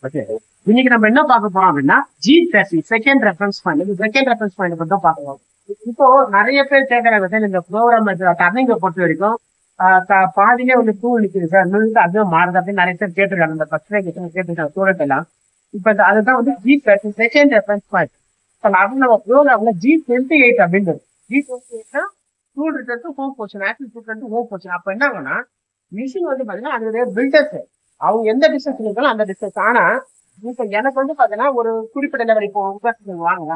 Okay, இன்னைக்கு நம்ம என்ன பார்க்க போறோம் அப்படின்னா G30 செகண்ட் ரெஃபரன்ஸ் பாயிண்ட். இந்த செகண்ட் ரெஃபரன்ஸ் பாயிண்ட் பத்தி தான் பார்க்கலாம். இப்போ நிறைய பேர் கேட்கறாங்க இந்த ப்ரோக்ராம் டர்னிங்கை பொறுத்த வரைக்கும் பாதிலே வந்து டூல் நிற்குது சார், அதுவும் மாறுது அப்படின்னு நிறைய பேர் கேட்டிருக்காங்க. இந்த ஃபர்ஸ்ட் கேட்டிருக்காங்க ஸ்டூடெண்ட் எல்லாம். இப்போ அதுதான் வந்து G30 செகண்ட் ரெஃபரன்ஸ் பாயிண்ட். இப்போ நம்ம ப்ரோக்ராம்ல G28 அப்படின்னு G28 tool return home portion, actual return home portion. அப்போ என்ன ஆகும்னா மிஷின் வந்து பாத்தீங்கன்னா அதோடைய பில்டர்ஸ் அவங்க எந்த டிஸ்டன்ஸ் இருக்காலும் அந்த டிஸ்டன்ஸ். ஆனா இப்போ எனக்கு வந்து பாத்தீங்கன்னா ஒரு குறிப்பிட்ட லெவல், இப்போ வாங்க,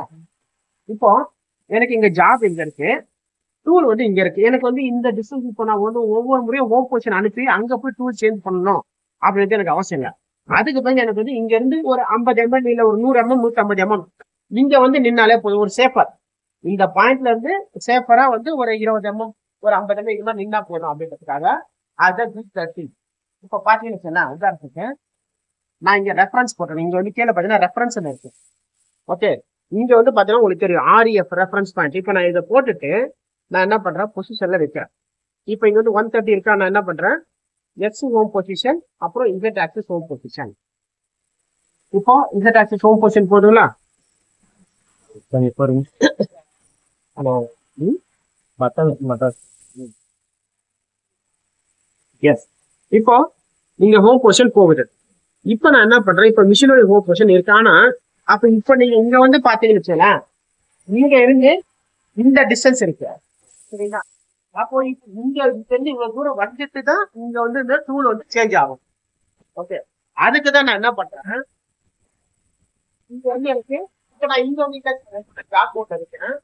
இப்போ எனக்கு இங்க ஜாப் இங்க இருக்கு, டூல் வந்து இங்க இருக்கு. எனக்கு வந்து இந்த டிஸ்டன்ஸ் இப்போ நான் வந்து ஒவ்வொரு முறையும் ஹோம் போர்ஷன் அனுப்பி அங்க போய் டூல் சேஞ்ச் பண்ணணும் அப்படின்றது எனக்கு அவசியம் இல்லை. அதுக்கு வந்து எனக்கு வந்து இங்க இருந்து ஒரு 50 mm இல்ல ஒரு 100 mm 150 mm இங்க வந்து நின்னாலே போதும். ஒரு சேஃபர் இந்த பாயிண்ட்ல இருந்து சேஃபரா வந்து ஒரு 20 mm ஒரு 50 mm இது மாதிரி நின்னா போதும் அப்படின்றதுக்காக அதான் G30. இப்போ பாத்தீங்கன்னு சொன்னா உதாரணத்துக்கு நான் இங்க ரெஃபரன்ஸ் போட்டேன். இங்க வந்து கீழே பாத்தீங்கன்னா ரெஃபரன்ஸ் இருக்கு. ஓகே, இங்க வந்து பாத்தீங்கன்னா உங்களுக்கு தெரியும் REF ரெஃபரன்ஸ் பாயிண்ட். இப்போ நான் இதை போட்டுட்டு நான் என்ன பண்றேன் பொசிஷன்ல வைக்கிறேன். இப்போ இங்க வந்து 130 இருக்கா, நான் என்ன பண்றேன் X ஹோம் பொசிஷன், அப்புறம் Z ஆக்சிஸ் ஹோம் பொசிஷன். இப்போ Z ஆக்சிஸ் ஹோம் பொசிஷன் போதுங்களா? எஸ், இப்போ நீங்க ஹோம் பொசிஷன் போகுது. இப்போ நான் என்ன பண்றேன், இப்போ மிஷினோட ஹோம் பொசிஷன் இருக்கு. ஆனா அப்ப இப்போ நீங்க இங்க வந்து பாத்தீங்கன்னு வச்சுக்கலாம், இங்க இருந்து இந்த டிஸ்டன்ஸ் இருக்கு சரிங்களா? அப்போ இங்க தெரிஞ்சு இவ்வளவு தூரம் வந்துட்டு தான் இங்க வந்து இந்த டூல் வந்து சேஞ்ச் ஆகும். ஓகே, அதுக்கு தான் நான் என்ன பண்றேன், இங்க வந்து எனக்கு இப்போ நான் இங்க வந்து ஜாக் மோட் இருக்கேன்,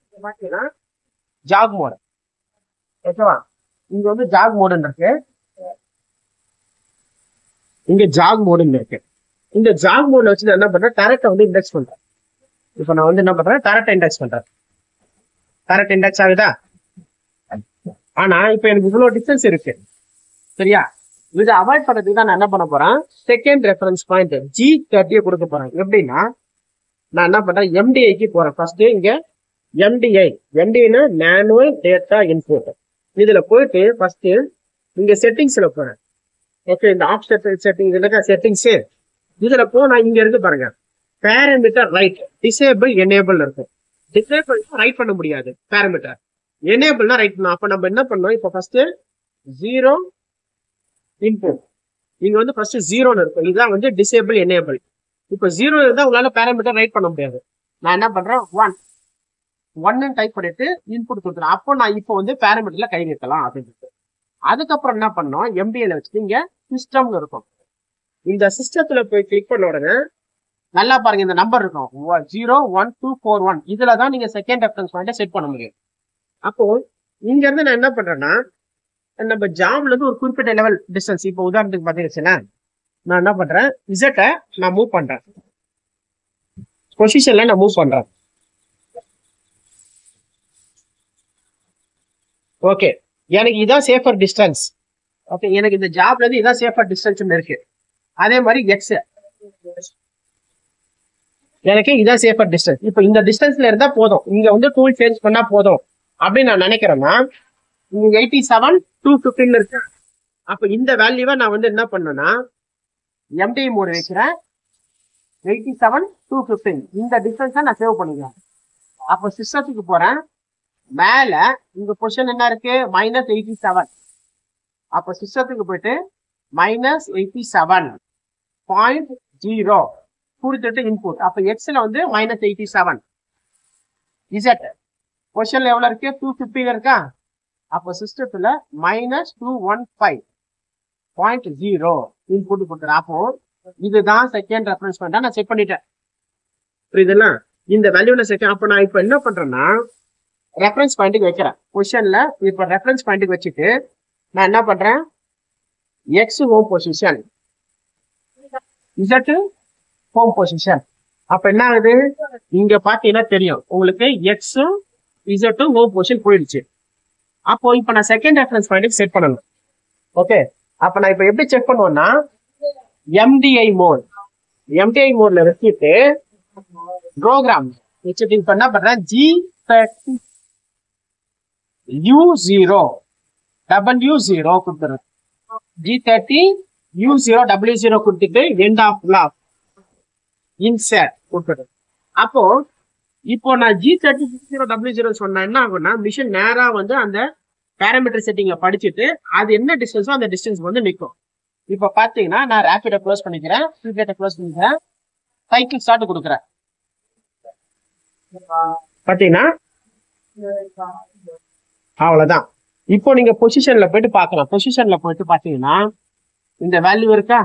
ஜாக் மோட். ஓகேவா, இங்க வந்து ஜாக் மோடுன்னு இருக்கு, இங்க ஜாக் மோடுன்னு இருக்கு. இந்த ஜாக் மோட்ல வச்சு நான் என்ன பண்றேன், டேரக்டா வந்து இண்டெக்ஸ் பண்றேன். இப்போ நான் வந்து என்ன பண்றேன், டேரக்டா இண்டெக்ஸ் பண்றேன். டேரக்ட் இண்டெக்ஸ் ஆகுதா? ஆனா இப்போ எனக்கு இவ்வளவு டிஸ்டன்ஸ் இருக்கு சரியா? இதை அவாய்ட் பண்றதுக்கு தான் நான் என்ன பண்ண போறேன், செகண்ட் ரெஃபரன்ஸ் பாயிண்ட் G30 கொடுக்க போறேன். எப்படின்னா நான் என்ன பண்றேன், MDIக்கு போறேன். ஃபர்ஸ்ட் இங்க MDIனா மேனுவல் டேட்டா இன்புட். இதுல போயிட்டு ஃபர்ஸ்ட் இங்க செட்டிங்ஸ்ல போறேன். ஓகே, இந்த ஆப்ஷன் செட்டிங்ஸ் இல்ல செட்டிங்ஸ், இதுல போனா இங்க இருக்கு பாருங்க, பேராமீட்டர் ரைட் டிசேபிள் எனேபிள் இருக்கு. டிசேபிள் ரைட் பண்ண முடியாது, பேராமீட்டர் எனேபிள்னா ரைட் பண்ணணும். அப்ப நம்ம என்ன பண்ணோம், இப்போ ஃபர்ஸ்ட் 0 இன்புட், இங்க வந்து ஃபர்ஸ்ட் 0ன்னு இருக்கும், இதுதான் வந்து டிசேபிள் எனேபிள். இப்போ 0 இருந்தா உங்களால பேராமீட்டர் ரைட் பண்ண முடியாது. நான் என்ன பண்றேன், 1 டைப் பண்ணிட்டு இன்புட் கொடுத்துறேன். அப்போ நான் இப்போ வந்து பேராமீட்டர்ல கை நிறுத்தலாம் அப்படின்னு. அதுக்கப்புறம் என்ன பண்ணோம், MDIல வச்சுட்டு இங்க சிஸ்டம்னு இருக்கும். இந்த சிஸ்டத்துல போய் கிளிக் பண்ண உடனே நல்லா பாருங்க, இந்த நம்பர் இருக்கும் 01241. இதுலதான் நீங்க செகண்ட் ரெஃபரன்ஸ் பாயிண்ட செட் பண்ண முடியும். அப்போ இங்க இருந்து நான் என்ன பண்றேன்னா, நம்ம ஜாப்ல இருந்து ஒரு குறிப்பிட்ட லெவல் டிஸ்டன்ஸ், இப்போ உதாரணத்துக்கு பாத்தீங்கன்னா நான் என்ன பண்றேன், Z நான் மூவ் பண்றேன், பொசிஷன்ல நான் மூவ் பண்றேன். ஓகே, எனக்கு இதான் சேஃபர் டிஸ்டன்ஸ். ஓகே, எனக்கு இந்த ஜாப்ல இருந்து இதான் சேஃபர் டிஸ்டன்ஸ் இருக்கு. அதே மாதிரி X எனக்கு இதான் சேஃபர் டிஸ்டன்ஸ். இப்போ இந்த டிஸ்டன்ஸ்ல இருந்தா போதும், இங்க வந்து டூல் சேஞ்ச் பண்ணா போதும் அப்படின்னு நான் நினைக்கிறேன்னா, இங்க 87,215 இருக்கு. அப்ப இந்த வேல்யூவை நான் வந்து என்ன பண்ணேன்னா MDI மோட் வைக்கிறேன், 87,215 இந்த டிஸ்டன்ஸை நான் சேவ் பண்ணிக்கிறேன். அப்போ சிஸ்டத்துக்கு போறேன், மேல இங்க பொசிஷன் என்ன இருக்கு -87. அப்போ சிஸ்டத்துக்கு போயிட்டு -87.0 கொடுத்துட்டு இன்புட். அப்ப Xல வந்து -87, Z பொசிஷன்ல எவ்வளவு இருக்கு 250 இருக்கா? அப்போ சிஸ்டத்துல -215.0 இன்புட் கொடுத்துறேன். அப்போ இதுதான் செகண்ட் ரெஃபரன்ஸ் பாயிண்டா நான் செட் பண்ணிட்டேன். புரியுதுங்களா? இந்த வேல்யூல செகண்ட். அப்ப நான் இப்ப என்ன பண்றேன்னா ரெஃபரன்ஸ் பாயிண்ட்டுக்கு வைக்கிறேன் பொசிஷன்ல. இப்ப ரெஃபரன்ஸ் பாயிண்ட்டுக்கு வச்சுட்டு நான் என்ன பண்றேன், X home position, Z home position. அப்ப என்ன ஆகுது, இங்க பாத்தீங்கன்னா தெரியும் உங்களுக்கு X Z ஹோம் பொசிஷன் போயிடுச்சு. அப்போ இப்ப நான் செகண்ட் ரெஃபரன்ஸ் பாயிண்ட்டுக்கு செட் பண்ணணும். ஓகே, அப்ப நான் இப்ப எப்படி செக் பண்ணுவேன்னா MDI மோட்ல வச்சுட்டு ப்ரோக்ராம் வச்சுட்டு இப்ப என்ன பண்றேன், G30 U0 W0 கொடுத்துறேன். G30 U0 W0 கொடுத்துட்டு end of block insert கொடுத்துட்டு அப்போ இப்போ நான் G30 W0 சொன்னா என்ன ஆகும்னா மிஷின் நேரா வந்து அந்த பேராமீட்டர் செட்டிங்க படிச்சுட்டு அது என்ன டிஸ்டன்ஸோ அந்த டிஸ்டன்ஸ் வந்து நிற்கும். இப்போ பாத்தீங்கன்னா நான் ரேபிட க்ளோஸ் பண்ணிக்கிறேன், ஸ்பீட் க்ளோஸ் பண்ணிக்கிறேன், சைக்கிள் ஸ்டார்ட் கொடுக்குறேன். பாத்தீங்கன்னா அவ்வளவுதான். இப்போ நீங்க பொசிஷன்ல போயிட்டு பார்க்கலாம். பொசிஷன்ல போயிட்டு பாத்தீங்கன்னா இந்த வேல்யூ இருக்கா,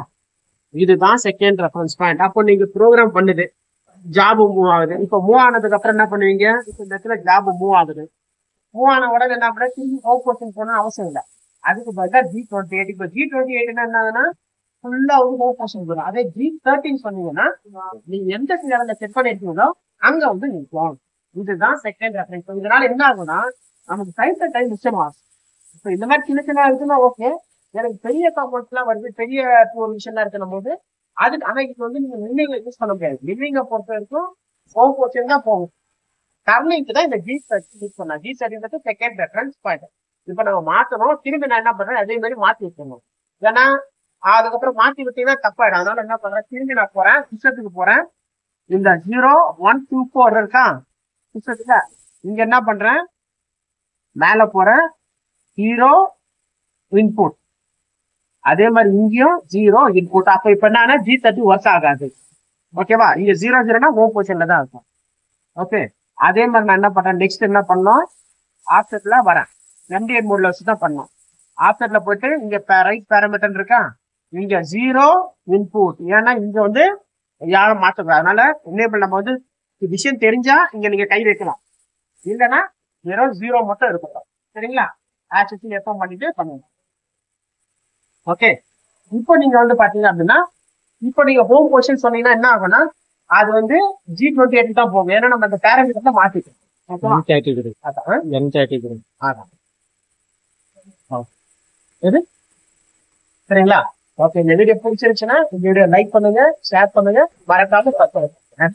இதுதான் செகண்ட் ரெஃபரன்ஸ் பாயிண்ட். அப்போ நீங்க ப்ரோக்ராம் பண்ணுது, ஜாப் மூவ் ஆகுது. இப்போ மூவ் ஆனதுக்கு அப்புறம் என்ன பண்ணுவீங்க, இப்போ இந்த இடத்துல ஜாப் மூவ் ஆகுது. மூவ் ஆன உடனே என்ன பண்ண திரும்பி ஹோம் பொசிஷன் போகணும்னு அவசியம் இல்லை. அதுக்கு பதிலாக G28. இப்போ G28 என்னன்னா ஃபுல்லா வந்து ஹோம் பொசிஷன் போகும். அதே G13 சொன்னீங்கன்னா நீங்க எந்த லெவல்ல செட் பண்ணிருக்கீங்களோ அங்க வந்து நிற்கும். இதுதான் செகண்ட் ரெஃபரன்ஸ். இதனால என்ன ஆகும்னா நமக்கு டைம் மிச்சம் ஆகும். இப்போ இந்த மாதிரி சின்ன சின்ன இருக்குன்னா ஓகே. எனக்கு பெரிய காம்பவுண்ட்ஸ் எல்லாம் வருது, பெரிய மிஷின்லாம் இருக்கணும் போது அதுக்கு ஆனா இது வந்து நீங்க லிவிங்க யூஸ் பண்ண முடியாது. லிவிங்க பொறுத்த வரைக்கும் ஹோம் பொசிஷன் தான் போகும். டர்னிங்க்கு தான் இந்த G30 யூஸ் பண்ணலாம். G30 second reference point. இப்போ நம்ம மாத்தணும், திரும்பி நான் என்ன பண்றேன் அதே மாதிரி மாத்தி வைக்கணும். ஏன்னா அதுக்கப்புறம் மாத்தி விட்டீங்கன்னா தப்பாயிடும். அதனால என்ன பண்றேன், திரும்பி நான் போறேன் சிஸ்டத்துக்கு போறேன். இந்த 0 1 2 4 இருக்கா சிஸ்டத்துல, இங்க என்ன பண்றேன் மேல போறேன் 0 இன்புட், அதே மாதிரி இங்கேயும் 0 இன்புட். அப்ப இப்ப என்னன்னா G30 ஒர்க் ஆகாது. ஓகேவா, இங்க 0 0னா ஹோம் பொசிஷன்ல தான் இருக்கும். ஓகே, அதே மாதிரி நான் என்ன பண்றேன், நெக்ஸ்ட் என்ன பண்ணோம், ஆஃப்செட்ல வரேன், MDN மோட்ல வச்சு தான் பண்ணோம். ஆஃப்செட்ல போயிட்டு இங்க ரைட் பேராமீட்டர் இருக்கா, இங்க 0 இன்புட். ஏன்னா இங்க வந்து யாரும் மாற்றக்கூடாது. அதனால என்னேபிள் நம்ம வந்து விஷயம் தெரிஞ்சா இங்க நீங்க கை வைக்கலாம், இல்லைன்னா வெறும் 0 மட்டும் இருக்கும். சரிங்களா, ஆக்சஸ் எப்போ பண்ணிட்டு பண்ணுங்க. ஓகே, இப்போ நீங்க வந்து பாத்தீங்க அப்படின்னா இப்போ நீங்க ஹோம் பொசிஷன் சொன்னீங்கன்னா என்ன ஆகும்னா அது வந்து G28 தான் போகும். ஏன்னா நம்ம அந்த பேராமீட்டர் தான் மாத்திட்டோம். சரிங்களா, ஓகே. இந்த வீடியோ பிடிச்சிருச்சுன்னா இந்த வீடியோ லைக் பண்ணுங்க, ஷேர் பண்ணுங்க, மறக்காம சப்ஸ்கிரைப் பண்ணுங்க.